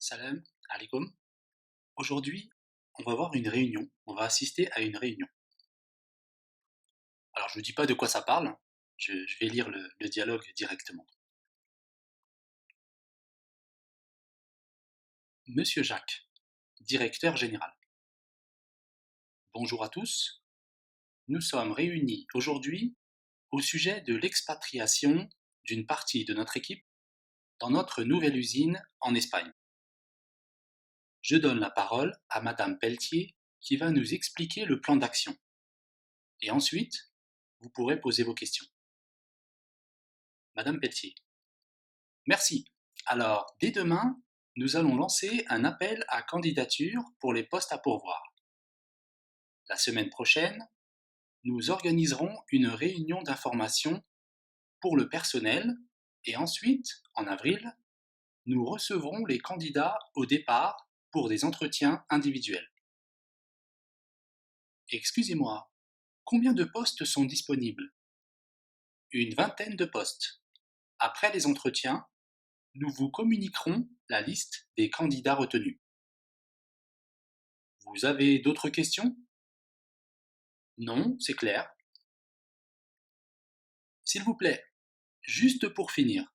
Salam alaikum. Aujourd'hui, on va voir une réunion. On va assister à une réunion. Alors, je ne dis pas de quoi ça parle. Je vais lire le dialogue directement. Monsieur Jacques, directeur général. Bonjour à tous. Nous sommes réunis aujourd'hui au sujet de l'expatriation d'une partie de notre équipe dans notre nouvelle usine en Espagne. Je donne la parole à Madame Pelletier qui va nous expliquer le plan d'action. Et ensuite, vous pourrez poser vos questions. Madame Pelletier. Merci. Alors, dès demain, nous allons lancer un appel à candidature pour les postes à pourvoir. La semaine prochaine, nous organiserons une réunion d'information pour le personnel et ensuite, en avril, nous recevrons les candidats au départ pour des entretiens individuels. Excusez-moi, combien de postes sont disponibles? Une vingtaine de postes. Après les entretiens, nous vous communiquerons la liste des candidats retenus. Vous avez d'autres questions? Non, c'est clair. S'il vous plaît, juste pour finir,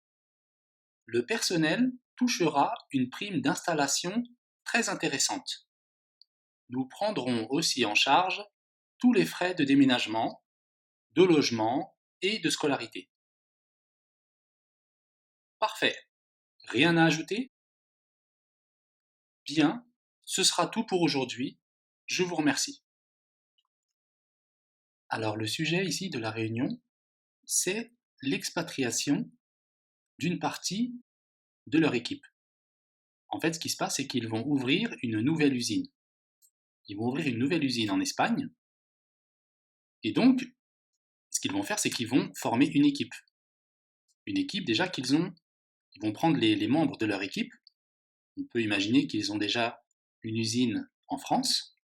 le personnel touchera une prime d'installation très intéressante. Nous prendrons aussi en charge tous les frais de déménagement, de logement et de scolarité. Parfait. Rien à ajouter? Bien, ce sera tout pour aujourd'hui. Je vous remercie. Alors le sujet ici de la réunion, c'est l'expatriation d'une partie de leur équipe. En fait, ce qui se passe, c'est qu'ils vont ouvrir une nouvelle usine. Ils vont ouvrir une nouvelle usine en Espagne. Et donc, ce qu'ils vont faire, c'est qu'ils vont former une équipe. Une équipe déjà ils vont prendre les membres de leur équipe. On peut imaginer qu'ils ont déjà une usine en France.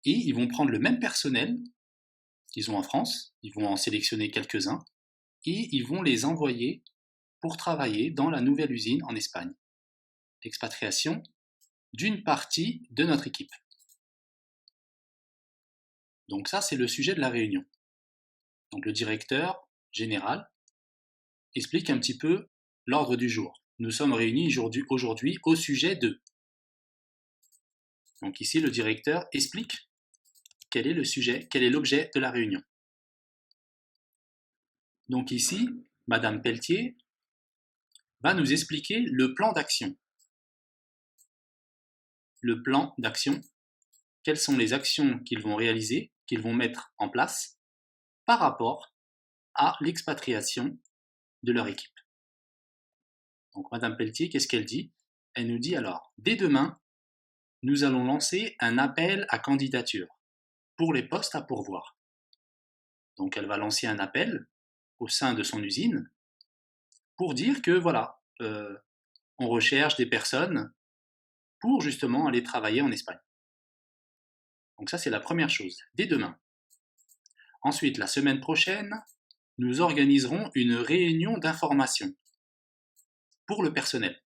Et ils vont prendre le même personnel qu'ils ont en France. Ils vont en sélectionner quelques-uns. Et ils vont les envoyer pour travailler dans la nouvelle usine en Espagne. L'expatriation d'une partie de notre équipe. Donc ça, c'est le sujet de la réunion. Donc le directeur général explique un petit peu l'ordre du jour. Nous sommes réunis aujourd'hui au sujet de. Donc ici, le directeur explique quel est le sujet, quel est l'objet de la réunion. Donc ici, Madame Pelletier va nous expliquer le plan d'action. Le plan d'action, quelles sont les actions qu'ils vont réaliser, qu'ils vont mettre en place par rapport à l'expatriation de leur équipe. Donc Madame Pelletier, qu'est-ce qu'elle dit? Elle nous dit alors, dès demain, nous allons lancer un appel à candidature pour les postes à pourvoir. Donc elle va lancer un appel au sein de son usine pour dire que voilà, on recherche des personnes pour justement aller travailler en Espagne. Donc ça c'est la première chose, dès demain. Ensuite, la semaine prochaine, nous organiserons une réunion d'information pour le personnel.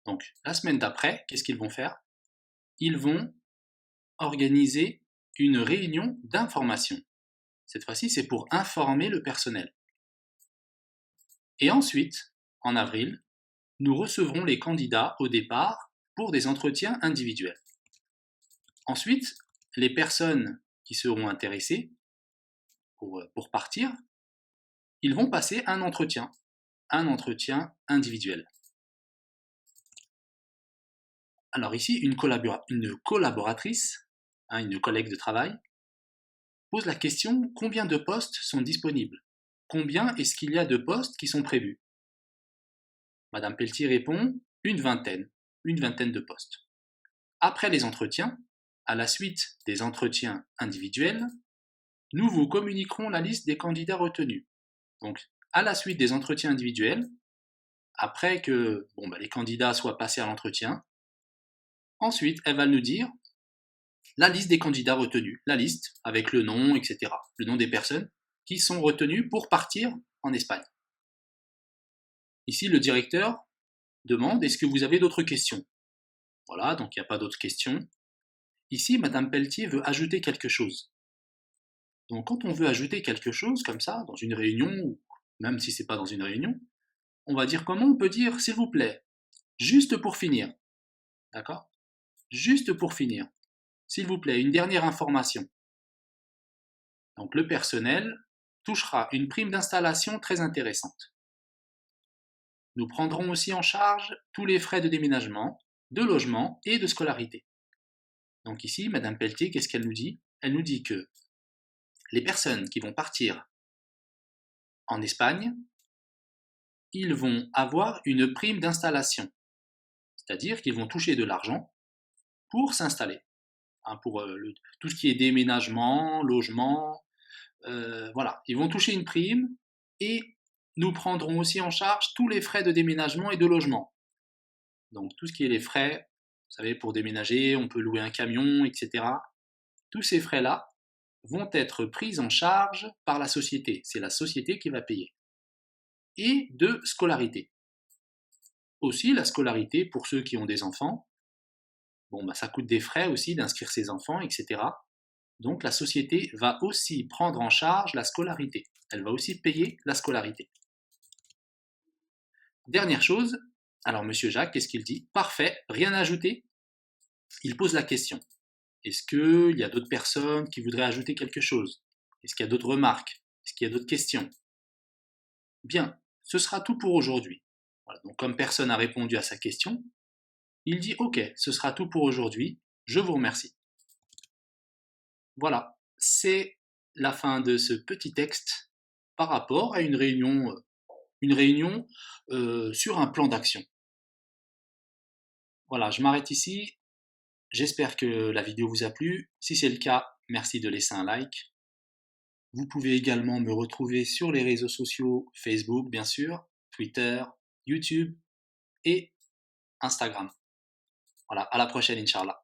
Donc la semaine d'après, qu'est-ce qu'ils vont faire? Ils vont organiser une réunion d'information. Cette fois-ci, c'est pour informer le personnel. Et ensuite, en avril, nous recevrons les candidats au départ pour des entretiens individuels. Ensuite, les personnes qui seront intéressées pour partir, ils vont passer un entretien individuel. Alors ici, une collaboratrice, une collègue de travail, pose la question: combien de postes sont disponibles? Combien est-ce qu'il y a de postes qui sont prévus? Madame Pelletier répond: une vingtaine de postes. Après les entretiens, à la suite des entretiens individuels, nous vous communiquerons la liste des candidats retenus. Donc, à la suite des entretiens individuels, après que les candidats soient passés à l'entretien, ensuite, elle va nous dire la liste des candidats retenus, la liste avec le nom, etc., le nom des personnes qui sont retenues pour partir en Espagne. Ici, le directeur demande « Est-ce que vous avez d'autres questions ?» Voilà, donc il n'y a pas d'autres questions. Ici, Madame Pelletier veut ajouter quelque chose. Donc quand on veut ajouter quelque chose comme ça, dans une réunion, ou même si c'est pas dans une réunion, on va dire comment on peut dire « S'il vous plaît », juste pour finir. D'accord? Juste pour finir. S'il vous plaît, une dernière information. Donc le personnel touchera une prime d'installation très intéressante. Nous prendrons aussi en charge tous les frais de déménagement, de logement et de scolarité. Donc ici, Madame Pelletier, qu'est-ce qu'elle nous dit? Elle nous dit que les personnes qui vont partir en Espagne, ils vont avoir une prime d'installation, c'est-à-dire qu'ils vont toucher de l'argent pour s'installer, hein, pour tout ce qui est déménagement, logement, voilà, ils vont toucher une prime et nous prendrons aussi en charge tous les frais de déménagement et de logement. Donc tout ce qui est les frais, vous savez, pour déménager, on peut louer un camion, etc. Tous ces frais-là vont être pris en charge par la société. C'est la société qui va payer. Et de scolarité. Aussi, la scolarité, pour ceux qui ont des enfants, bon, bah, ça coûte des frais aussi d'inscrire ses enfants, etc. Donc la société va aussi prendre en charge la scolarité. Elle va aussi payer la scolarité. Dernière chose, alors Monsieur Jacques, qu'est-ce qu'il dit? Parfait, rien à ajouter? Il pose la question. Est-ce qu'il y a d'autres personnes qui voudraient ajouter quelque chose? Est-ce qu'il y a d'autres remarques? Est-ce qu'il y a d'autres questions? Bien, ce sera tout pour aujourd'hui. Voilà, donc comme personne n'a répondu à sa question, il dit OK, ce sera tout pour aujourd'hui, je vous remercie. Voilà, c'est la fin de ce petit texte par rapport à une réunion sur un plan d'action. Voilà, je m'arrête ici. J'espère que la vidéo vous a plu. Si c'est le cas, merci de laisser un like. Vous pouvez également me retrouver sur les réseaux sociaux Facebook, bien sûr, Twitter, YouTube et Instagram. Voilà, à la prochaine, Inch'Allah.